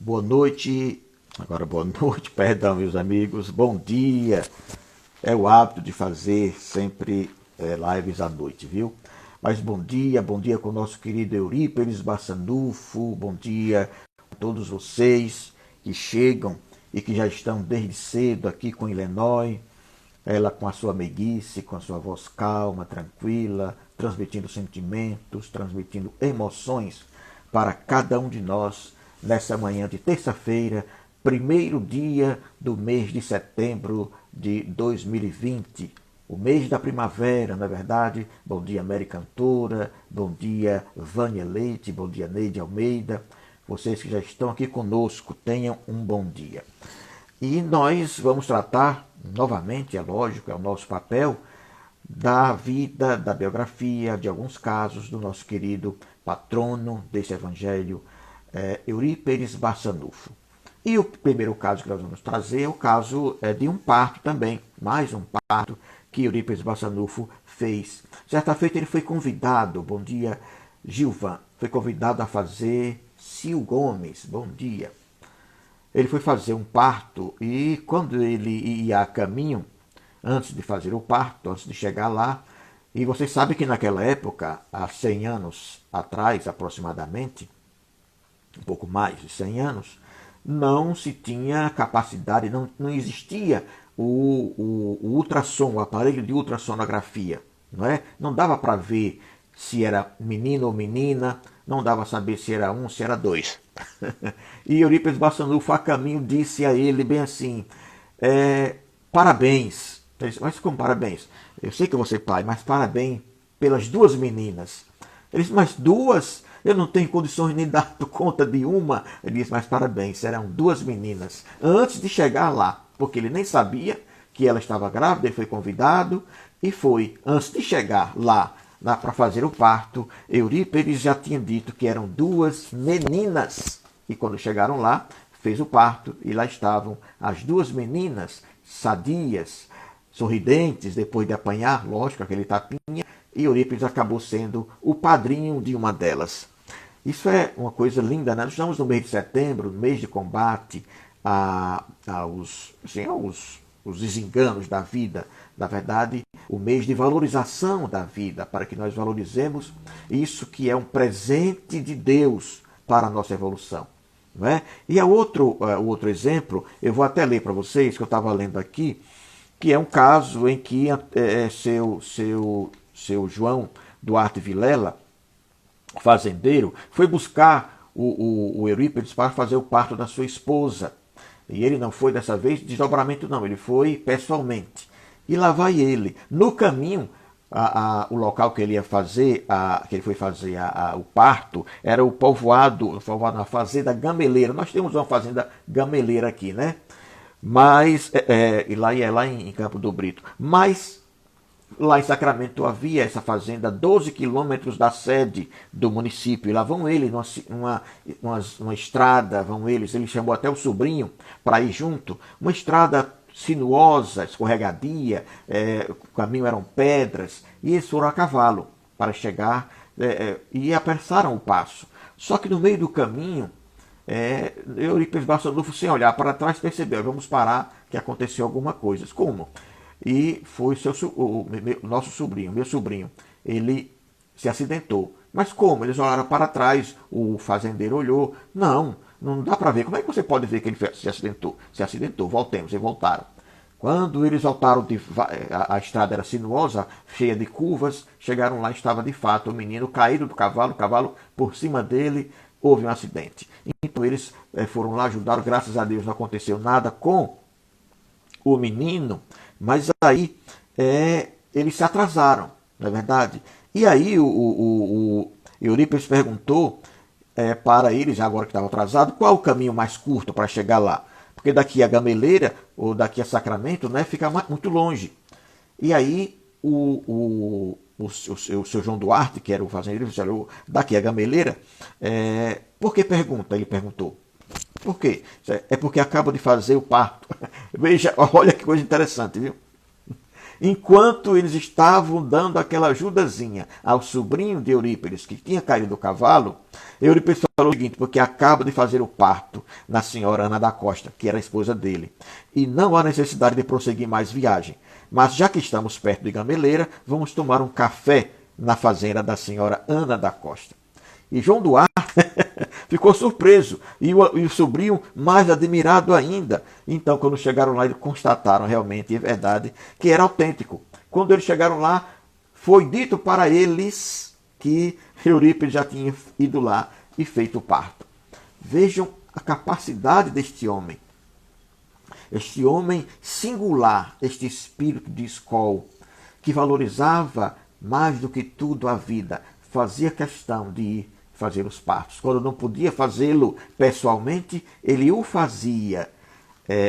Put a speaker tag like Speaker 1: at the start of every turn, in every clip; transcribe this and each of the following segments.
Speaker 1: Boa noite, agora boa noite, perdão, meus amigos, bom dia. É o hábito de fazer sempre lives à noite, viu? Mas bom dia com o nosso querido Eurípedes Bassanufo, bom dia a todos vocês que chegam e que já estão desde cedo aqui com Illinois, ela com a sua meiguice, com a sua voz calma, tranquila, transmitindo sentimentos, transmitindo emoções para cada um de nós nessa manhã de terça-feira, primeiro dia do mês de setembro de 2020. O mês da primavera, não é verdade? Bom dia, Mary Cantora, bom dia, Vânia Leite, bom dia, Neide Almeida. Vocês que já estão aqui conosco, tenham um bom dia. E nós vamos tratar, novamente, é lógico, é o nosso papel, da vida, da biografia, de alguns casos do nosso querido patrono desse evangelho, Eurípedes Bassanufo. E o primeiro caso que nós vamos trazer é o caso de um parto também, mais um parto que Eurípedes Bassanufo fez. Certa feita ele foi convidado, bom dia Gilvan, foi convidado a fazer Sil Gomes, bom dia. Ele foi fazer um parto e quando ele ia a caminho, antes de fazer o parto, antes de chegar lá, e vocês sabem que naquela época, há 100 anos atrás aproximadamente, um pouco mais de 100 anos, não se tinha capacidade, não existia o ultrassom, o aparelho de ultrassonografia. Não é? Não dava para ver se era menino ou menina, não dava a saber se era um, se era dois. E Eurípides Bassanufo, a caminho, disse a ele bem assim, parabéns. Ele disse, mas como parabéns? Eu sei que você é pai, mas parabéns pelas duas meninas. Ele disse, mas duas? Eu não tenho condições nem dar conta de uma. Ele disse, mas parabéns, serão duas meninas. Antes de chegar lá, porque ele nem sabia que ela estava grávida, ele foi convidado e foi. Antes de chegar lá para fazer o parto, Eurípedes já tinha dito que eram duas meninas. E quando chegaram lá, fez o parto e lá estavam as duas meninas, sadias, sorridentes, depois de apanhar, lógico, aquele tapinha, e Eurípides acabou sendo o padrinho de uma delas. Isso é uma coisa linda, né? Nós estamos no mês de setembro, no mês de combate aos desenganos da vida. Na verdade, o mês de valorização da vida, para que nós valorizemos isso que é um presente de Deus para a nossa evolução. Não é? E o outro exemplo, eu vou até ler para vocês, que eu estava lendo aqui, que é um caso em que seu João Duarte Vilela, fazendeiro, foi buscar o Eurípides para fazer o parto da sua esposa. E ele não foi dessa vez de desdobramento, não, ele foi pessoalmente. E lá vai ele. No caminho, o local que ele ia fazer, que ele foi fazer o parto, era o povoado na fazenda Gameleira. Nós temos uma fazenda Gameleira aqui, né? Mas, e lá é lá em Campo do Brito. Mas lá em Sacramento havia essa fazenda a 12 quilômetros da sede do município. E lá vão eles, uma estrada, ele chamou até o sobrinho para ir junto. Uma estrada sinuosa, escorregadia, o caminho eram pedras, e eles foram a cavalo para chegar e apressaram o passo. Só que no meio do caminho, Eurípides Bassanufo, sem olhar para trás, percebeu, vamos parar, que aconteceu alguma coisa. Como? E foi nosso sobrinho, meu sobrinho, ele se acidentou. Mas como? Eles olharam para trás, o fazendeiro olhou. Não dá para ver. Como é que você pode ver que ele se acidentou? Se acidentou, voltemos, e voltaram. Quando eles voltaram, a estrada era sinuosa, cheia de curvas, chegaram lá, estava de fato o menino caído do cavalo, o cavalo por cima dele, houve um acidente. Então eles foram lá, ajudaram, graças a Deus não aconteceu nada com o menino, mas aí eles se atrasaram, não é verdade? E aí o Eurípides perguntou para eles, já agora que estava atrasado, qual o caminho mais curto para chegar lá? Porque daqui a Gameleira, ou daqui a Sacramento, né, fica muito longe. E aí o seu João Duarte, que era o fazendeiro, disse, daqui a Gameleira, por que pergunta? Ele perguntou. Por quê? É porque acabo de fazer o parto. Veja, olha que coisa interessante, viu? Enquanto eles estavam dando aquela ajudazinha ao sobrinho de Eurípides, que tinha caído do cavalo, Eurípides falou o seguinte, porque acaba de fazer o parto na senhora Ana da Costa, que era a esposa dele, e não há necessidade de prosseguir mais viagem. Mas já que estamos perto de Gameleira, vamos tomar um café na fazenda da senhora Ana da Costa. E João Duarte ficou surpreso, e o sobrinho mais admirado ainda. Então, quando chegaram lá, eles constataram realmente, é verdade, que era autêntico. Quando eles chegaram lá, foi dito para eles que Eurípides já tinha ido lá e feito o parto. Vejam a capacidade deste homem. Este homem singular, este espírito de escola, que valorizava mais do que tudo a vida, fazia questão de ir fazer os partos. Quando não podia fazê-lo pessoalmente, ele o fazia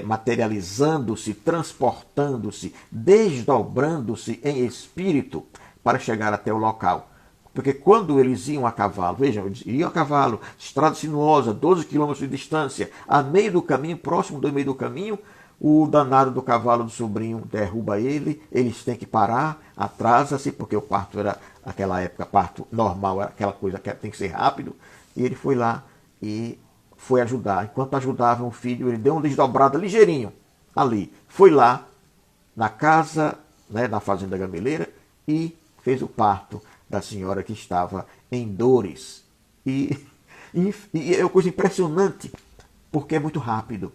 Speaker 1: materializando-se, transportando-se, desdobrando-se em espírito para chegar até o local. Porque quando eles iam a cavalo, vejam, eles iam a cavalo, estrada sinuosa, 12 quilômetros de distância, a meio do caminho, próximo do meio do caminho, o danado do cavalo do sobrinho derruba ele, eles têm que parar, atrasa-se, porque o parto era, naquela época, parto normal, era aquela coisa que tem que ser rápido, e ele foi lá e foi ajudar. Enquanto ajudavam o filho, ele deu uma desdobrada ligeirinho ali. Foi lá, na casa, na fazenda Gameleira, e fez o parto da senhora que estava em dores. E é uma coisa impressionante, porque é muito rápido.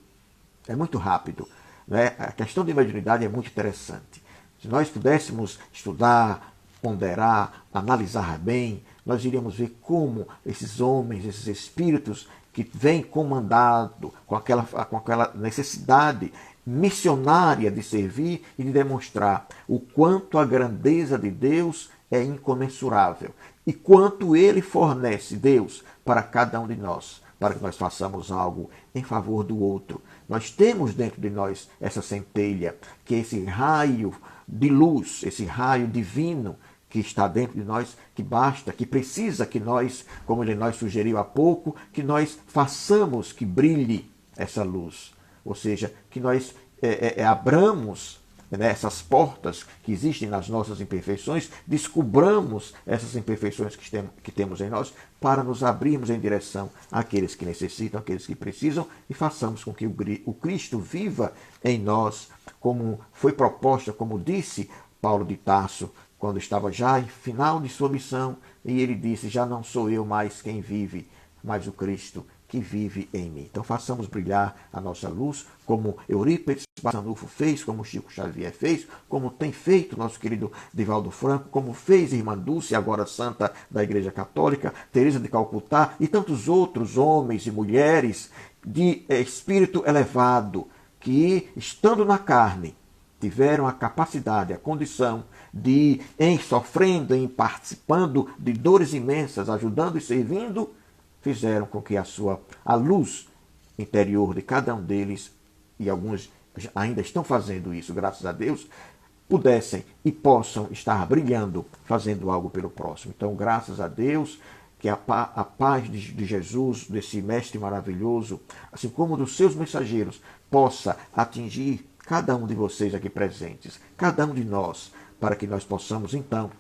Speaker 1: É muito rápido. Né? A questão de mediunidade é muito interessante. Se nós pudéssemos estudar, ponderar, analisar bem, nós iríamos ver como esses homens, esses espíritos que vêm comandado com aquela necessidade missionária de servir e de demonstrar o quanto a grandeza de Deus é incomensurável e quanto Ele fornece, Deus, para cada um de nós, para que nós façamos algo em favor do outro. Nós temos dentro de nós essa centelha, que é esse raio de luz, esse raio divino que está dentro de nós, que basta, que precisa que nós, como ele nós sugeriu há pouco, que nós façamos que brilhe essa luz. Ou seja, que nós abramos essas portas que existem nas nossas imperfeições, descubramos essas imperfeições que temos em nós para nos abrirmos em direção àqueles que necessitam, àqueles que precisam e façamos com que o Cristo viva em nós, como foi proposta, como disse Paulo de Tarso, quando estava já em final de sua missão, e ele disse, já não sou eu mais quem vive, mas o Cristo que vive em mim. Então façamos brilhar a nossa luz, como Eurípides Barçanufo fez, como Chico Xavier fez, como tem feito nosso querido Divaldo Franco, como fez Irmã Dulce, agora santa da Igreja Católica, Teresa de Calcutá e tantos outros homens e mulheres de espírito elevado, que, estando na carne, tiveram a capacidade, a condição de, em sofrendo, em participando de dores imensas, ajudando e servindo, fizeram com que a luz interior de cada um deles, e alguns ainda estão fazendo isso, graças a Deus, pudessem e possam estar brilhando, fazendo algo pelo próximo. Então, graças a Deus, que a paz de Jesus, desse mestre maravilhoso, assim como dos seus mensageiros, possa atingir cada um de vocês aqui presentes, cada um de nós, para que nós possamos, então,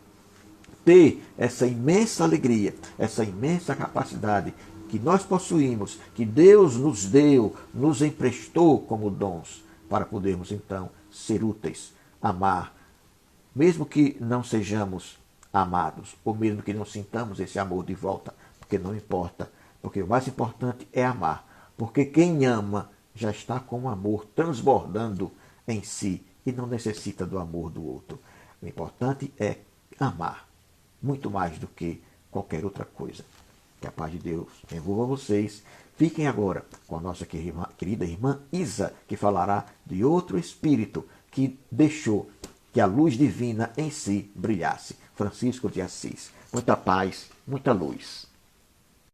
Speaker 1: ter essa imensa alegria, essa imensa capacidade que nós possuímos, que Deus nos deu, nos emprestou como dons, para podermos então ser úteis, amar, mesmo que não sejamos amados, ou mesmo que não sintamos esse amor de volta, porque não importa, porque o mais importante é amar, porque quem ama já está com o amor transbordando em si e não necessita do amor do outro. O importante é amar, muito mais do que qualquer outra coisa. Que a paz de Deus envolva vocês. Fiquem agora com a nossa querida irmã Isa, que falará de outro espírito que deixou que a luz divina em si brilhasse. Francisco de Assis. Muita paz, muita luz.